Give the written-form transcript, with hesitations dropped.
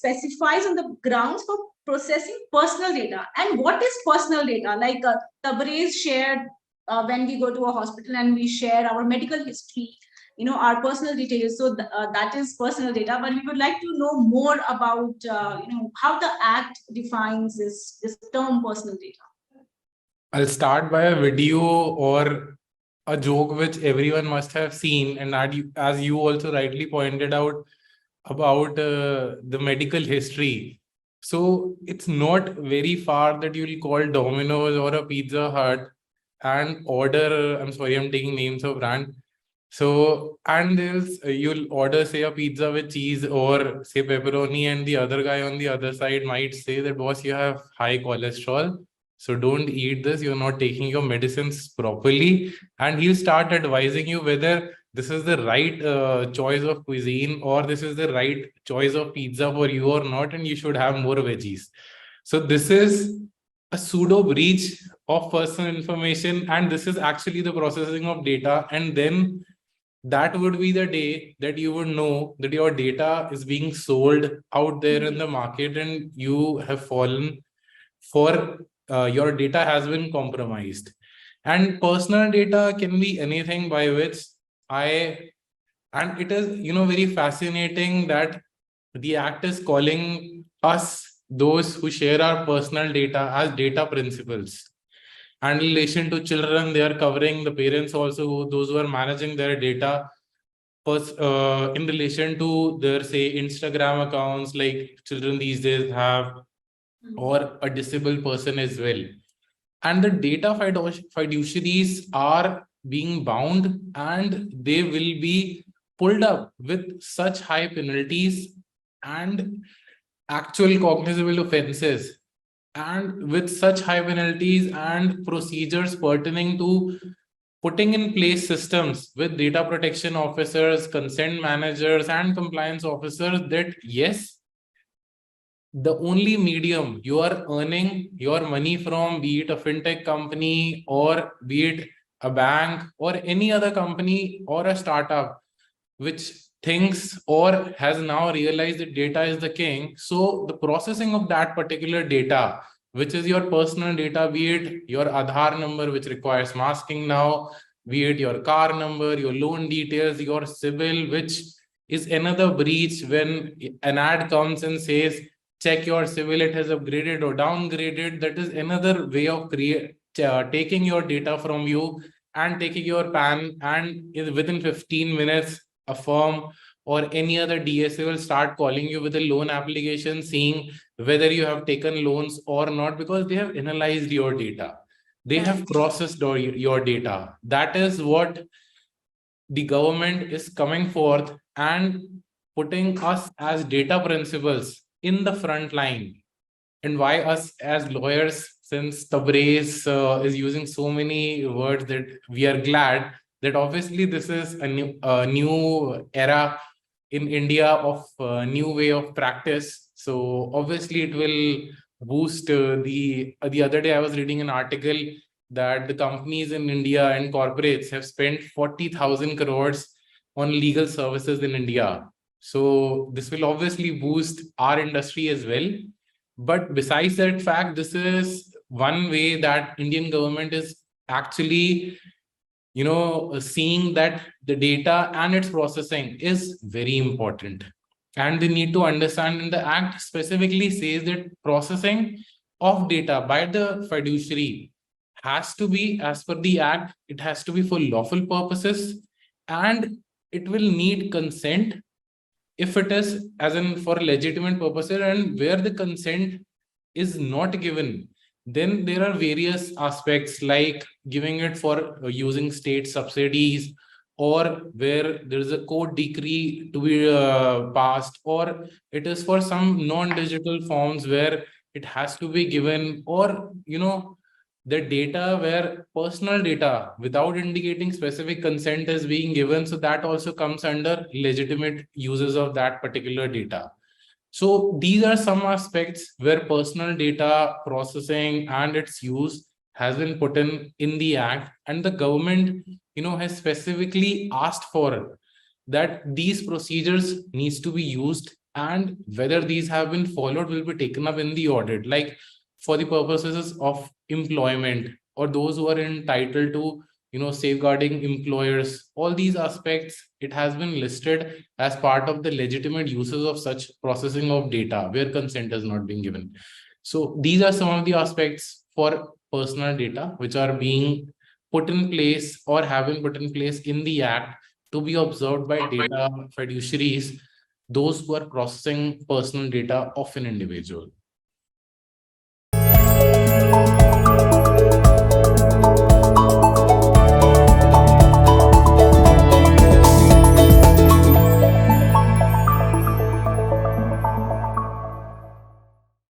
specifies on the grounds for processing personal data. And what is personal data? Like Tabrez shared when we go to a hospital and we share our medical history, our personal details. So that is personal data. But we would like to know more about, how the Act defines this term personal data. I'll start by a video or a joke which everyone must have seen, and as you also rightly pointed out about the medical history. So it's not very far that you'll call Domino's or a Pizza Hut and order, I'm sorry, I'm taking names of brand. So, and you'll order, say, a pizza with cheese or say pepperoni, and the other guy on the other side might say that, boss, you have high cholesterol, so don't eat this, you're not taking your medicines properly. And he'll start advising you whether this is the right choice of cuisine or this is the right choice of pizza for you or not, and you should have more veggies. So this is a pseudo breach of personal information, and this is actually the processing of data. And then that would be the day that you would know that your data is being sold out there in the market and you have fallen for your data has been compromised. And personal data can be anything by which and it is, very fascinating that the Act is calling us, those who share our personal data, as data principals. And in relation to children, they are covering the parents also, those who are managing their data. In relation to their, say, Instagram accounts, like children these days have, or a disabled person as well. And the data fiduciaries are being bound, and they will be pulled up with such high penalties and actual cognizable offenses, and with such high penalties and procedures pertaining to putting in place systems with data protection officers, consent managers, and compliance officers, that yes, the only medium you are earning your money from, be it a fintech company or be it a bank or any other company or a startup which thinks or has now realized that data is the king. So the processing of that particular data, which is your personal data, be it your Aadhaar number, which requires masking now, be it your car number, your loan details, your CIBIL, which is another breach when an ad comes and says, check your CIBIL, it has upgraded or downgraded. That is another way of taking your data from you and taking your PAN, and within 15 minutes, a firm or any other DSA will start calling you with a loan application, seeing whether you have taken loans or not, because they have analyzed your data. They have processed your data. That is what the government is coming forth and putting us as data principals in the front line. And why us as lawyers, since Tabrez is using so many words, that we are glad that obviously this is a new era in India of new way of practice. So obviously it will boost the other day I was reading an article that the companies in India and corporates have spent 40,000 crores on legal services in India. So this will obviously boost our industry as well. But besides that fact, this is one way that Indian government is actually, seeing that the data and its processing is very important. And they need to understand, and the Act specifically says that processing of data by the fiduciary has to be, as per the Act, it has to be for lawful purposes, and it will need consent if it is as in for legitimate purposes. And where the consent is not given, then there are various aspects like giving it for using state subsidies, or where there is a court decree to be passed, or it is for some non-digital forms where it has to be given, or the data where personal data without indicating specific consent is being given. So that also comes under legitimate uses of that particular data. So these are some aspects where personal data processing and its use has been put in the Act, and the government, has specifically asked for that these procedures needs to be used and whether these have been followed will be taken up in the audit, like for the purposes of employment or those who are entitled to safeguarding employers. All these aspects, it has been listed as part of the legitimate uses of such processing of data where consent is not being given. So these are some of the aspects for personal data which are being put in place or have been put in place in the act to be observed by data fiduciaries, those who are processing personal data of an individual.